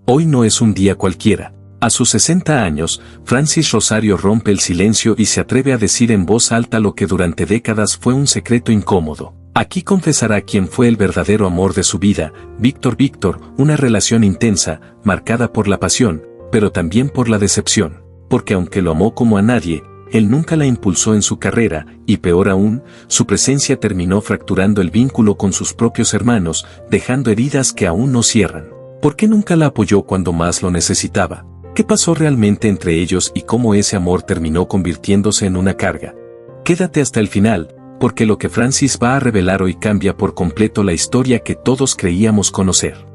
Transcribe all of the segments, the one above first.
Hoy no es un día cualquiera. A sus 60 años, Francis Rosario rompe el silencio y se atreve a decir en voz alta lo que durante décadas fue un secreto incómodo. Aquí confesará quién fue el verdadero amor de su vida, Víctor, una relación intensa, marcada por la pasión, pero también por la decepción. Porque aunque lo amó como a nadie, él nunca la impulsó en su carrera, y peor aún, su presencia terminó fracturando el vínculo con sus propios hermanos, dejando heridas que aún no cierran. ¿Por qué nunca la apoyó cuando más lo necesitaba? ¿Qué pasó realmente entre ellos y cómo ese amor terminó convirtiéndose en una carga? Quédate hasta el final, porque lo que Francis va a revelar hoy cambia por completo la historia que todos creíamos conocer.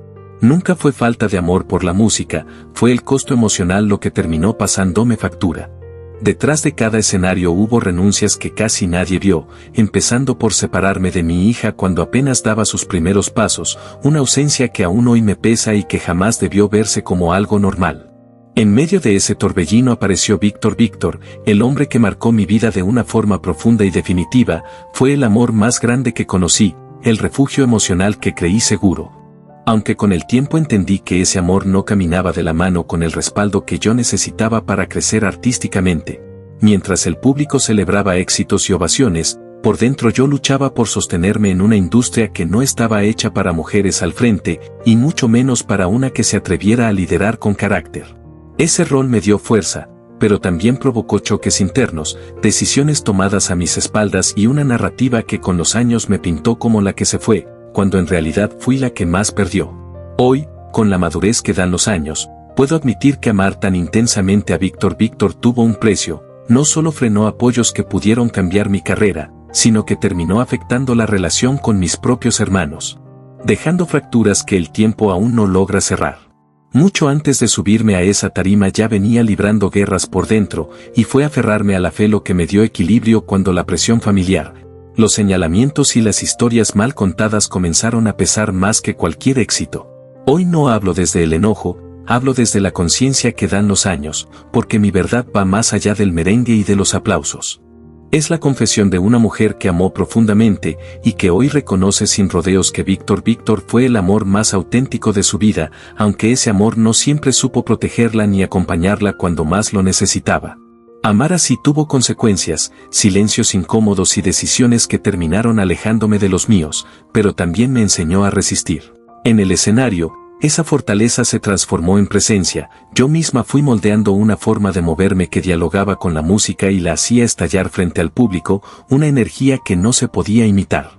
Nunca fue falta de amor por la música, fue el costo emocional lo que terminó pasándome factura. Detrás de cada escenario hubo renuncias que casi nadie vio, empezando por separarme de mi hija cuando apenas daba sus primeros pasos, una ausencia que aún hoy me pesa y que jamás debió verse como algo normal. En medio de ese torbellino apareció Víctor, el hombre que marcó mi vida de una forma profunda y definitiva, fue el amor más grande que conocí, el refugio emocional que creí seguro. Aunque con el tiempo entendí que ese amor no caminaba de la mano con el respaldo que yo necesitaba para crecer artísticamente. Mientras el público celebraba éxitos y ovaciones, por dentro yo luchaba por sostenerme en una industria que no estaba hecha para mujeres al frente, y mucho menos para una que se atreviera a liderar con carácter. Ese rol me dio fuerza, pero también provocó choques internos, decisiones tomadas a mis espaldas y una narrativa que con los años me pintó como la que se fue, cuando en realidad fui la que más perdió. Hoy, con la madurez que dan los años, puedo admitir que amar tan intensamente a Víctor tuvo un precio, no solo frenó apoyos que pudieron cambiar mi carrera, sino que terminó afectando la relación con mis propios hermanos, dejando fracturas que el tiempo aún no logra cerrar. Mucho antes de subirme a esa tarima ya venía librando guerras por dentro, y fue aferrarme a la fe lo que me dio equilibrio cuando la presión familiar, los señalamientos y las historias mal contadas comenzaron a pesar más que cualquier éxito. Hoy no hablo desde el enojo, hablo desde la conciencia que dan los años, porque mi verdad va más allá del merengue y de los aplausos. Es la confesión de una mujer que amó profundamente y que hoy reconoce sin rodeos que Víctor fue el amor más auténtico de su vida, aunque ese amor no siempre supo protegerla ni acompañarla cuando más lo necesitaba. Amar así tuvo consecuencias, silencios incómodos y decisiones que terminaron alejándome de los míos, pero también me enseñó a resistir. En el escenario, esa fortaleza se transformó en presencia, yo misma fui moldeando una forma de moverme que dialogaba con la música y la hacía estallar frente al público, una energía que no se podía imitar.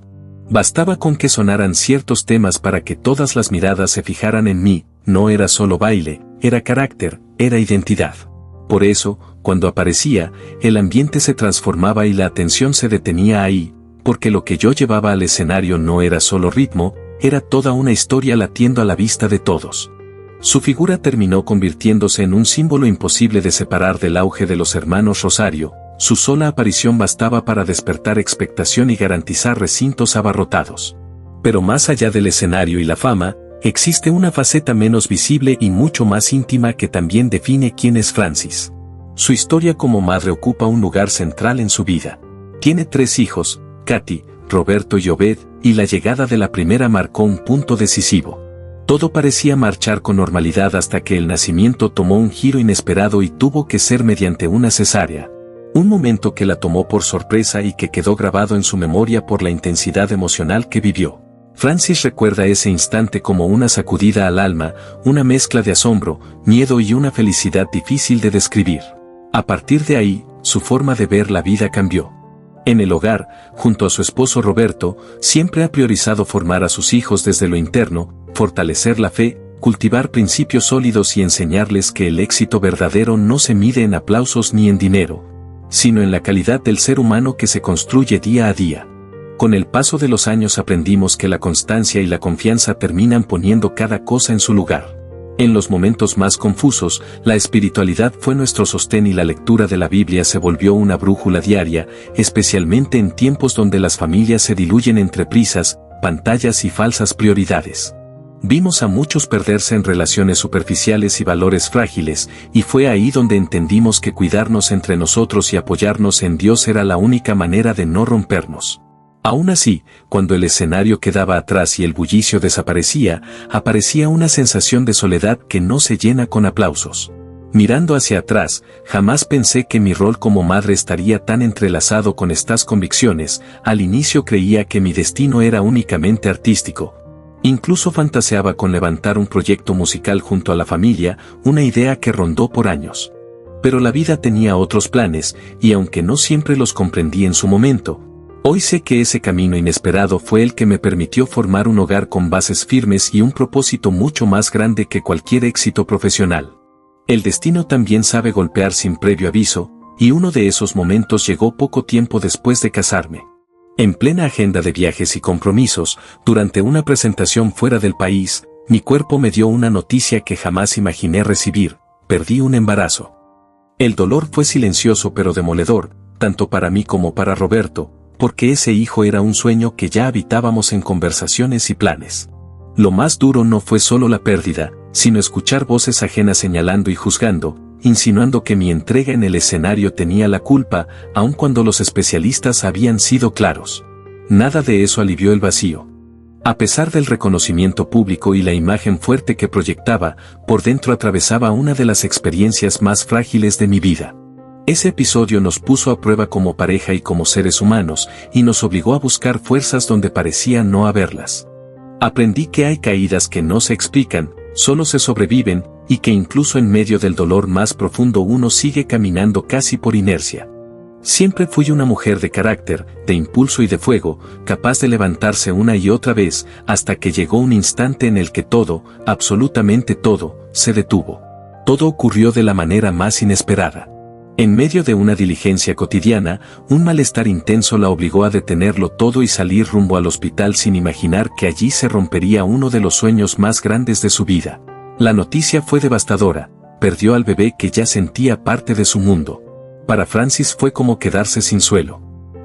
Bastaba con que sonaran ciertos temas para que todas las miradas se fijaran en mí, no era solo baile, era carácter, era identidad. Por eso, cuando aparecía, el ambiente se transformaba y la atención se detenía ahí, porque lo que yo llevaba al escenario no era solo ritmo, era toda una historia latiendo a la vista de todos. Su figura terminó convirtiéndose en un símbolo imposible de separar del auge de los hermanos Rosario, su sola aparición bastaba para despertar expectación y garantizar recintos abarrotados. Pero más allá del escenario y la fama, existe una faceta menos visible y mucho más íntima que también define quién es Francis. Su historia como madre ocupa un lugar central en su vida. Tiene 3 hijos, Katy, Roberto y Obed, y la llegada de la primera marcó un punto decisivo. Todo parecía marchar con normalidad hasta que el nacimiento tomó un giro inesperado y tuvo que ser mediante una cesárea. Un momento que la tomó por sorpresa y que quedó grabado en su memoria por la intensidad emocional que vivió. Francis recuerda ese instante como una sacudida al alma, una mezcla de asombro, miedo y una felicidad difícil de describir. A partir de ahí, su forma de ver la vida cambió. En el hogar, junto a su esposo Roberto, siempre ha priorizado formar a sus hijos desde lo interno, fortalecer la fe, cultivar principios sólidos y enseñarles que el éxito verdadero no se mide en aplausos ni en dinero, sino en la calidad del ser humano que se construye día a día. Con el paso de los años aprendimos que la constancia y la confianza terminan poniendo cada cosa en su lugar. En los momentos más confusos, la espiritualidad fue nuestro sostén y la lectura de la Biblia se volvió una brújula diaria, especialmente en tiempos donde las familias se diluyen entre prisas, pantallas y falsas prioridades. Vimos a muchos perderse en relaciones superficiales y valores frágiles, y fue ahí donde entendimos que cuidarnos entre nosotros y apoyarnos en Dios era la única manera de no rompernos. Aún así, cuando el escenario quedaba atrás y el bullicio desaparecía, aparecía una sensación de soledad que no se llena con aplausos. Mirando hacia atrás, jamás pensé que mi rol como madre estaría tan entrelazado con estas convicciones. Al inicio creía que mi destino era únicamente artístico. Incluso fantaseaba con levantar un proyecto musical junto a la familia, una idea que rondó por años. Pero la vida tenía otros planes, y aunque no siempre los comprendí en su momento, hoy sé que ese camino inesperado fue el que me permitió formar un hogar con bases firmes y un propósito mucho más grande que cualquier éxito profesional. El destino también sabe golpear sin previo aviso, y uno de esos momentos llegó poco tiempo después de casarme. En plena agenda de viajes y compromisos, durante una presentación fuera del país, mi cuerpo me dio una noticia que jamás imaginé recibir: perdí un embarazo. El dolor fue silencioso pero demoledor, tanto para mí como para Roberto, porque ese hijo era un sueño que ya habitábamos en conversaciones y planes. Lo más duro no fue solo la pérdida, sino escuchar voces ajenas señalando y juzgando, insinuando que mi entrega en el escenario tenía la culpa, aun cuando los especialistas habían sido claros. Nada de eso alivió el vacío. A pesar del reconocimiento público y la imagen fuerte que proyectaba, por dentro atravesaba una de las experiencias más frágiles de mi vida. Ese episodio nos puso a prueba como pareja y como seres humanos, y nos obligó a buscar fuerzas donde parecía no haberlas. Aprendí que hay caídas que no se explican, solo se sobreviven, y que incluso en medio del dolor más profundo uno sigue caminando casi por inercia. Siempre fui una mujer de carácter, de impulso y de fuego, capaz de levantarse una y otra vez, hasta que llegó un instante en el que todo, absolutamente todo, se detuvo. Todo ocurrió de la manera más inesperada. En medio de una diligencia cotidiana, un malestar intenso la obligó a detenerlo todo y salir rumbo al hospital sin imaginar que allí se rompería uno de los sueños más grandes de su vida. La noticia fue devastadora: perdió al bebé que ya sentía parte de su mundo. Para Francis fue como quedarse sin suelo.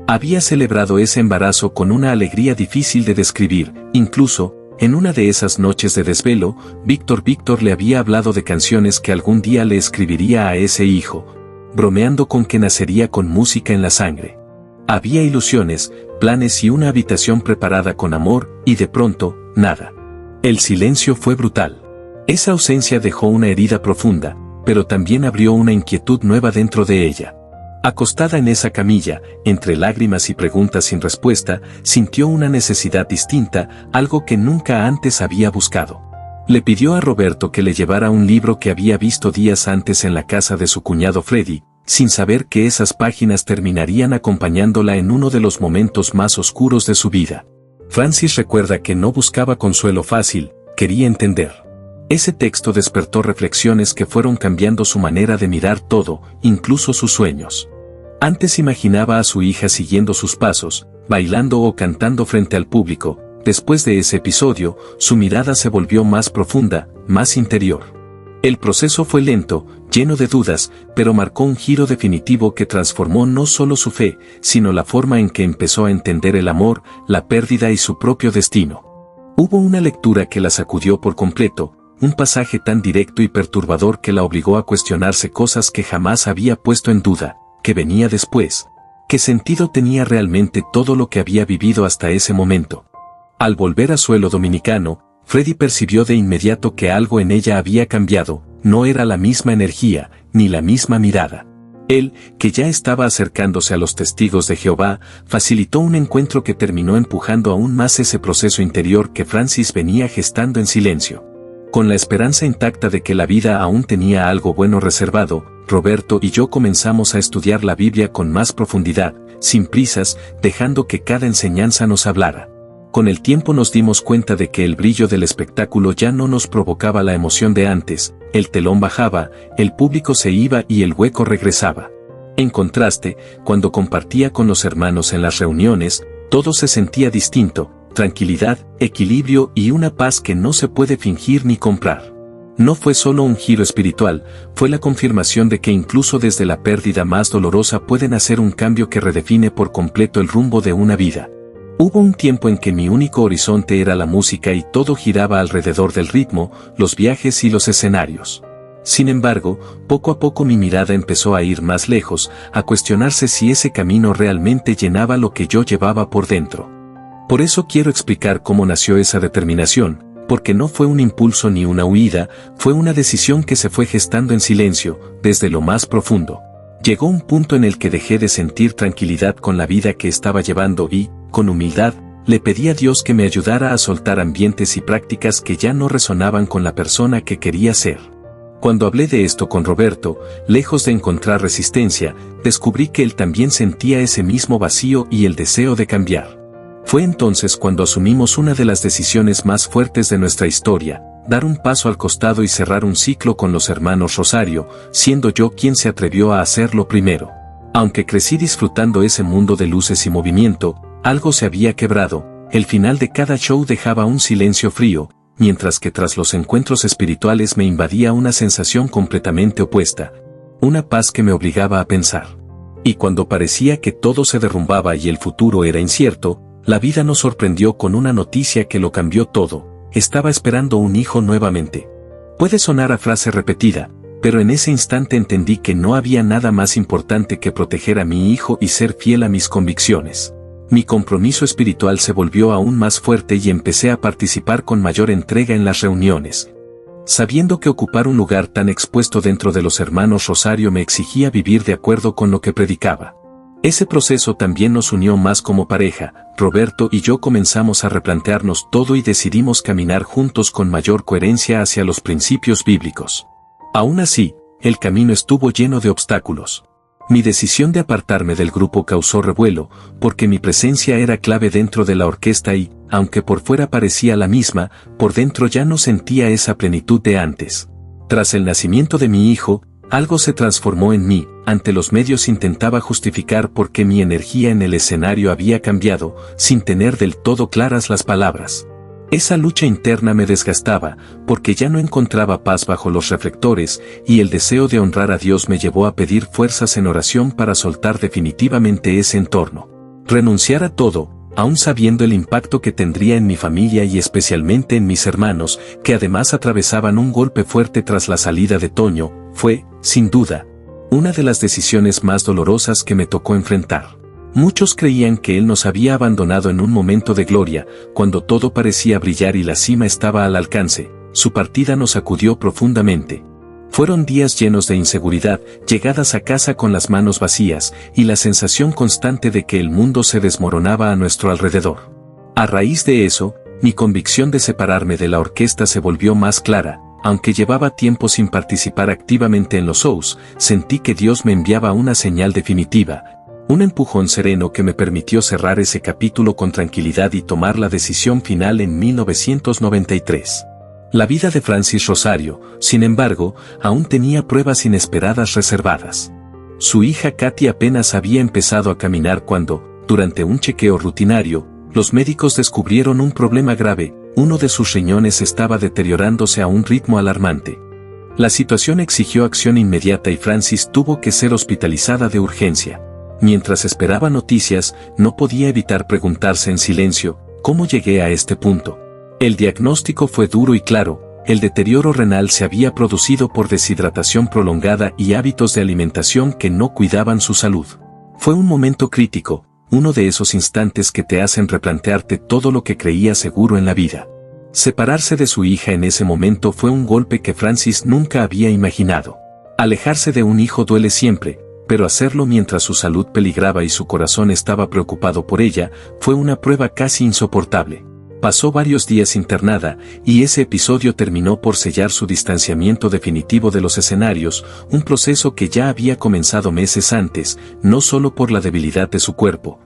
Había celebrado ese embarazo con una alegría difícil de describir, incluso, en una de esas noches de desvelo, Víctor le había hablado de canciones que algún día le escribiría a ese hijo, bromeando con que nacería con música en la sangre. Había ilusiones, planes y una habitación preparada con amor, y de pronto, nada. El silencio fue brutal. Esa ausencia dejó una herida profunda, pero también abrió una inquietud nueva dentro de ella. Acostada en esa camilla, entre lágrimas y preguntas sin respuesta, sintió una necesidad distinta, algo que nunca antes había buscado. Le pidió a Roberto que le llevara un libro que había visto días antes en la casa de su cuñado Freddy, sin saber que esas páginas terminarían acompañándola en uno de los momentos más oscuros de su vida. Francis recuerda que no buscaba consuelo fácil, quería entender. Ese texto despertó reflexiones que fueron cambiando su manera de mirar todo, incluso sus sueños. Antes imaginaba a su hija siguiendo sus pasos, bailando o cantando frente al público. Después de ese episodio, su mirada se volvió más profunda, más interior. El proceso fue lento, lleno de dudas, pero marcó un giro definitivo que transformó no solo su fe, sino la forma en que empezó a entender el amor, la pérdida y su propio destino. Hubo una lectura que la sacudió por completo, un pasaje tan directo y perturbador que la obligó a cuestionarse cosas que jamás había puesto en duda. ¿Qué venía después? ¿Qué sentido tenía realmente todo lo que había vivido hasta ese momento? Al volver a suelo dominicano, Freddy percibió de inmediato que algo en ella había cambiado, no era la misma energía, ni la misma mirada. Él, que ya estaba acercándose a los testigos de Jehová, facilitó un encuentro que terminó empujando aún más ese proceso interior que Francis venía gestando en silencio. Con la esperanza intacta de que la vida aún tenía algo bueno reservado, Roberto y yo comenzamos a estudiar la Biblia con más profundidad, sin prisas, dejando que cada enseñanza nos hablara. Con el tiempo nos dimos cuenta de que el brillo del espectáculo ya no nos provocaba la emoción de antes, el telón bajaba, el público se iba y el hueco regresaba. En contraste, cuando compartía con los hermanos en las reuniones, todo se sentía distinto: tranquilidad, equilibrio y una paz que no se puede fingir ni comprar. No fue solo un giro espiritual, fue la confirmación de que incluso desde la pérdida más dolorosa puede nacer un cambio que redefine por completo el rumbo de una vida. Hubo un tiempo en que mi único horizonte era la música y todo giraba alrededor del ritmo, los viajes y los escenarios. Sin embargo, poco a poco mi mirada empezó a ir más lejos, a cuestionarse si ese camino realmente llenaba lo que yo llevaba por dentro. Por eso quiero explicar cómo nació esa determinación, porque no fue un impulso ni una huida, fue una decisión que se fue gestando en silencio, desde lo más profundo. Llegó un punto en el que dejé de sentir tranquilidad con la vida que estaba llevando y, con humildad, le pedí a Dios que me ayudara a soltar ambientes y prácticas que ya no resonaban con la persona que quería ser. Cuando hablé de esto con Roberto, lejos de encontrar resistencia, descubrí que él también sentía ese mismo vacío y el deseo de cambiar. Fue entonces cuando asumimos una de las decisiones más fuertes de nuestra historia, dar un paso al costado y cerrar un ciclo con los hermanos Rosario, siendo yo quien se atrevió a hacerlo primero. Aunque crecí disfrutando ese mundo de luces y movimiento, algo se había quebrado, el final de cada show dejaba un silencio frío, mientras que tras los encuentros espirituales me invadía una sensación completamente opuesta, una paz que me obligaba a pensar. Y cuando parecía que todo se derrumbaba y el futuro era incierto, la vida nos sorprendió con una noticia que lo cambió todo: estaba esperando un hijo nuevamente. Puede sonar a frase repetida, pero en ese instante entendí que no había nada más importante que proteger a mi hijo y ser fiel a mis convicciones. Mi compromiso espiritual se volvió aún más fuerte y empecé a participar con mayor entrega en las reuniones. Sabiendo que ocupar un lugar tan expuesto dentro de los hermanos Rosario me exigía vivir de acuerdo con lo que predicaba. Ese proceso también nos unió más como pareja. Roberto y yo comenzamos a replantearnos todo y decidimos caminar juntos con mayor coherencia hacia los principios bíblicos. Aún así, el camino estuvo lleno de obstáculos. Mi decisión de apartarme del grupo causó revuelo, porque mi presencia era clave dentro de la orquesta y, aunque por fuera parecía la misma, por dentro ya no sentía esa plenitud de antes. Tras el nacimiento de mi hijo, algo se transformó en mí. Ante los medios intentaba justificar por qué mi energía en el escenario había cambiado, sin tener del todo claras las palabras. Esa lucha interna me desgastaba, porque ya no encontraba paz bajo los reflectores, y el deseo de honrar a Dios me llevó a pedir fuerzas en oración para soltar definitivamente ese entorno. Renunciar a todo, aún sabiendo el impacto que tendría en mi familia y especialmente en mis hermanos, que además atravesaban un golpe fuerte tras la salida de Toño, fue, sin duda, una de las decisiones más dolorosas que me tocó enfrentar. Muchos creían que él nos había abandonado en un momento de gloria, cuando todo parecía brillar y la cima estaba al alcance. Su partida nos sacudió profundamente. Fueron días llenos de inseguridad, llegadas a casa con las manos vacías, y la sensación constante de que el mundo se desmoronaba a nuestro alrededor. A raíz de eso, mi convicción de separarme de la orquesta se volvió más clara. Aunque llevaba tiempo sin participar activamente en los shows, sentí que Dios me enviaba una señal definitiva, un empujón sereno que me permitió cerrar ese capítulo con tranquilidad y tomar la decisión final en 1993. La vida de Francis Rosario, sin embargo, aún tenía pruebas inesperadas reservadas. Su hija Katy apenas había empezado a caminar cuando, durante un chequeo rutinario, los médicos descubrieron un problema grave: uno de sus riñones estaba deteriorándose a un ritmo alarmante. La situación exigió acción inmediata y Francis tuvo que ser hospitalizada de urgencia. Mientras esperaba noticias, no podía evitar preguntarse en silencio: ¿cómo llegué a este punto? El diagnóstico fue duro y claro: el deterioro renal se había producido por deshidratación prolongada y hábitos de alimentación que no cuidaban su salud. Fue un momento crítico, uno de esos instantes que te hacen replantearte todo lo que creías seguro en la vida. Separarse de su hija en ese momento fue un golpe que Francis nunca había imaginado. Alejarse de un hijo duele siempre, pero hacerlo mientras su salud peligraba y su corazón estaba preocupado por ella, fue una prueba casi insoportable. Pasó varios días internada, y ese episodio terminó por sellar su distanciamiento definitivo de los escenarios, un proceso que ya había comenzado meses antes, no solo por la debilidad de su cuerpo,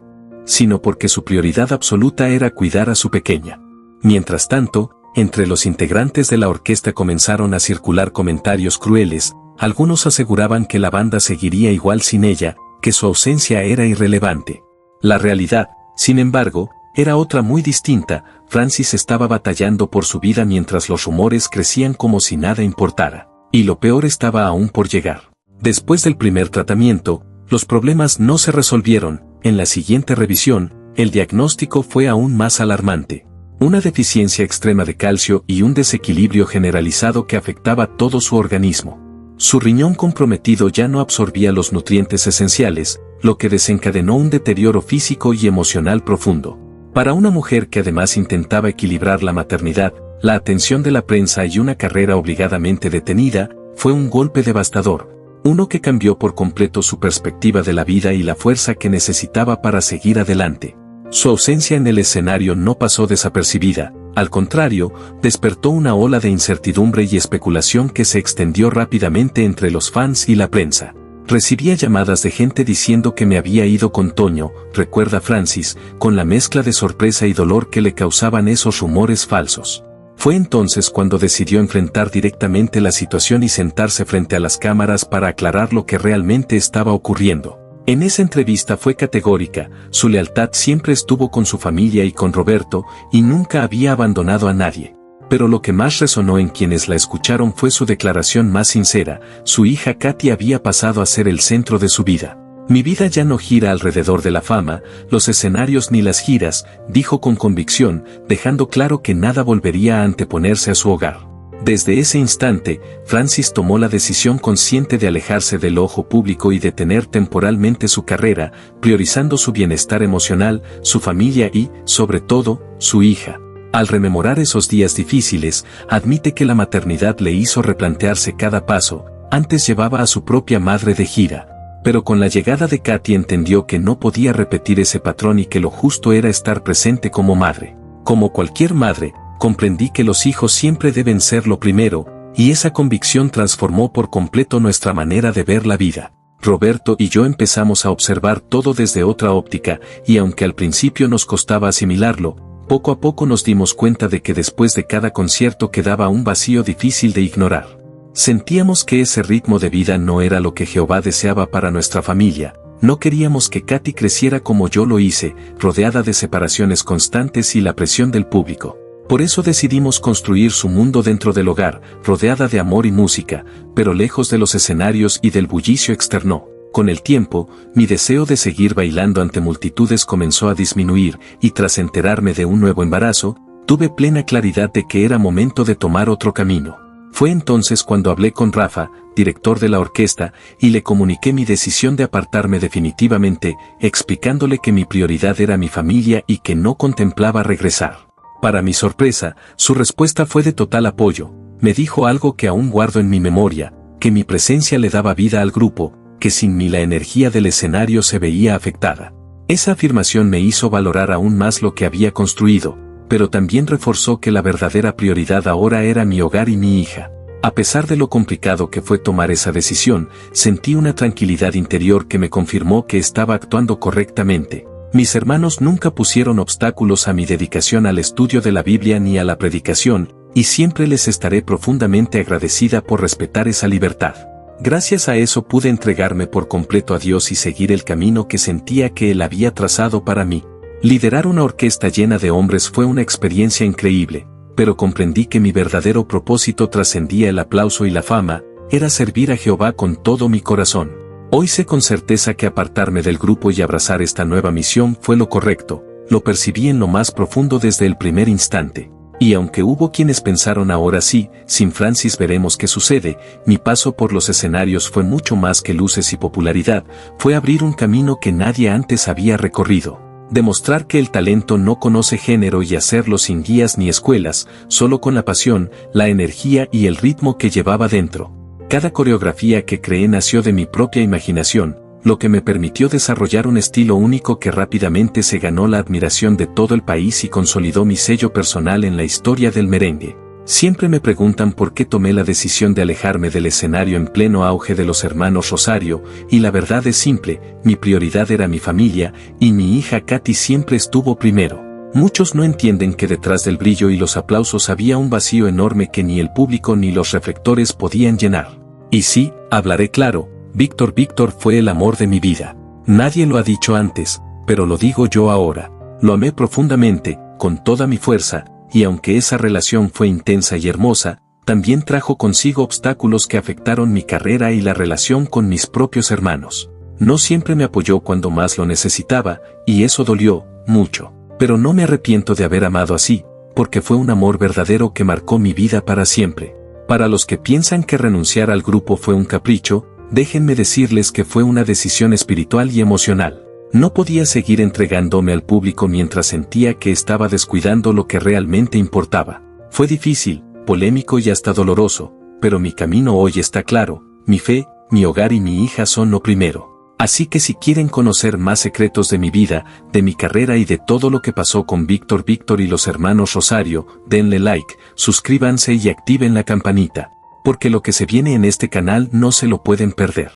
sino porque su prioridad absoluta era cuidar a su pequeña. Mientras tanto, entre los integrantes de la orquesta comenzaron a circular comentarios crueles. Algunos aseguraban que la banda seguiría igual sin ella, que su ausencia era irrelevante. La realidad, sin embargo, era otra muy distinta. Francis estaba batallando por su vida mientras los rumores crecían como si nada importara. Y lo peor estaba aún por llegar. Después del primer tratamiento, los problemas no se resolvieron. En la siguiente revisión, el diagnóstico fue aún más alarmante: una deficiencia extrema de calcio y un desequilibrio generalizado que afectaba todo su organismo. Su riñón comprometido ya no absorbía los nutrientes esenciales, lo que desencadenó un deterioro físico y emocional profundo. Para una mujer que además intentaba equilibrar la maternidad, la atención de la prensa y una carrera obligadamente detenida, fue un golpe devastador, uno que cambió por completo su perspectiva de la vida y la fuerza que necesitaba para seguir adelante. Su ausencia en el escenario no pasó desapercibida, al contrario, despertó una ola de incertidumbre y especulación que se extendió rápidamente entre los fans y la prensa. Recibía llamadas de gente diciendo que me había ido con Toño, recuerda Francis, con la mezcla de sorpresa y dolor que le causaban esos rumores falsos. Fue entonces cuando decidió enfrentar directamente la situación y sentarse frente a las cámaras para aclarar lo que realmente estaba ocurriendo. En esa entrevista fue categórica, su lealtad siempre estuvo con su familia y con Roberto, y nunca había abandonado a nadie. Pero lo que más resonó en quienes la escucharon fue su declaración más sincera: su hija Katy había pasado a ser el centro de su vida. Mi vida ya no gira alrededor de la fama, los escenarios ni las giras, dijo con convicción, dejando claro que nada volvería a anteponerse a su hogar. Desde ese instante, Francis tomó la decisión consciente de alejarse del ojo público y detener temporalmente su carrera, priorizando su bienestar emocional, su familia y, sobre todo, su hija. Al rememorar esos días difíciles, admite que la maternidad le hizo replantearse cada paso. Antes llevaba a su propia madre de gira, pero con la llegada de Katy entendió que no podía repetir ese patrón y que lo justo era estar presente como madre. Como cualquier madre, comprendí que los hijos siempre deben ser lo primero, y esa convicción transformó por completo nuestra manera de ver la vida. Roberto y yo empezamos a observar todo desde otra óptica, y aunque al principio nos costaba asimilarlo, poco a poco nos dimos cuenta de que después de cada concierto quedaba un vacío difícil de ignorar. Sentíamos que ese ritmo de vida no era lo que Jehová deseaba para nuestra familia. No queríamos que Katy creciera como yo lo hice, rodeada de separaciones constantes y la presión del público. Por eso decidimos construir su mundo dentro del hogar, rodeada de amor y música, pero lejos de los escenarios y del bullicio externo. Con el tiempo, mi deseo de seguir bailando ante multitudes comenzó a disminuir, y tras enterarme de un nuevo embarazo, tuve plena claridad de que era momento de tomar otro camino. Fue entonces cuando hablé con Rafa, director de la orquesta, y le comuniqué mi decisión de apartarme definitivamente, explicándole que mi prioridad era mi familia y que no contemplaba regresar. Para mi sorpresa, su respuesta fue de total apoyo. Me dijo algo que aún guardo en mi memoria, que mi presencia le daba vida al grupo, que sin mí la energía del escenario se veía afectada. Esa afirmación me hizo valorar aún más lo que había construido, pero también reforzó que la verdadera prioridad ahora era mi hogar y mi hija. A pesar de lo complicado que fue tomar esa decisión, sentí una tranquilidad interior que me confirmó que estaba actuando correctamente. Mis hermanos nunca pusieron obstáculos a mi dedicación al estudio de la Biblia ni a la predicación, y siempre les estaré profundamente agradecida por respetar esa libertad. Gracias a eso pude entregarme por completo a Dios y seguir el camino que sentía que Él había trazado para mí. Liderar una orquesta llena de hombres fue una experiencia increíble, pero comprendí que mi verdadero propósito trascendía el aplauso y la fama, era servir a Jehová con todo mi corazón. Hoy sé con certeza que apartarme del grupo y abrazar esta nueva misión fue lo correcto, lo percibí en lo más profundo desde el primer instante. Y aunque hubo quienes pensaron ahora sí, sin Francis veremos qué sucede, mi paso por los escenarios fue mucho más que luces y popularidad, fue abrir un camino que nadie antes había recorrido. Demostrar que el talento no conoce género y hacerlo sin guías ni escuelas, solo con la pasión, la energía y el ritmo que llevaba dentro. Cada coreografía que creé nació de mi propia imaginación, lo que me permitió desarrollar un estilo único que rápidamente se ganó la admiración de todo el país y consolidó mi sello personal en la historia del merengue. Siempre me preguntan por qué tomé la decisión de alejarme del escenario en pleno auge de los hermanos Rosario, y la verdad es simple, mi prioridad era mi familia, y mi hija Katy siempre estuvo primero. Muchos no entienden que detrás del brillo y los aplausos había un vacío enorme que ni el público ni los reflectores podían llenar. Y sí, hablaré claro, Víctor fue el amor de mi vida. Nadie lo ha dicho antes, pero lo digo yo ahora. Lo amé profundamente, con toda mi fuerza, y aunque esa relación fue intensa y hermosa, también trajo consigo obstáculos que afectaron mi carrera y la relación con mis propios hermanos. No siempre me apoyó cuando más lo necesitaba, y eso dolió, mucho. Pero no me arrepiento de haber amado así, porque fue un amor verdadero que marcó mi vida para siempre. Para los que piensan que renunciar al grupo fue un capricho, déjenme decirles que fue una decisión espiritual y emocional. No podía seguir entregándome al público mientras sentía que estaba descuidando lo que realmente importaba. Fue difícil, polémico y hasta doloroso, pero mi camino hoy está claro, mi fe, mi hogar y mi hija son lo primero. Así que si quieren conocer más secretos de mi vida, de mi carrera y de todo lo que pasó con Víctor y los hermanos Rosario, denle like, suscríbanse y activen la campanita, porque lo que se viene en este canal no se lo pueden perder.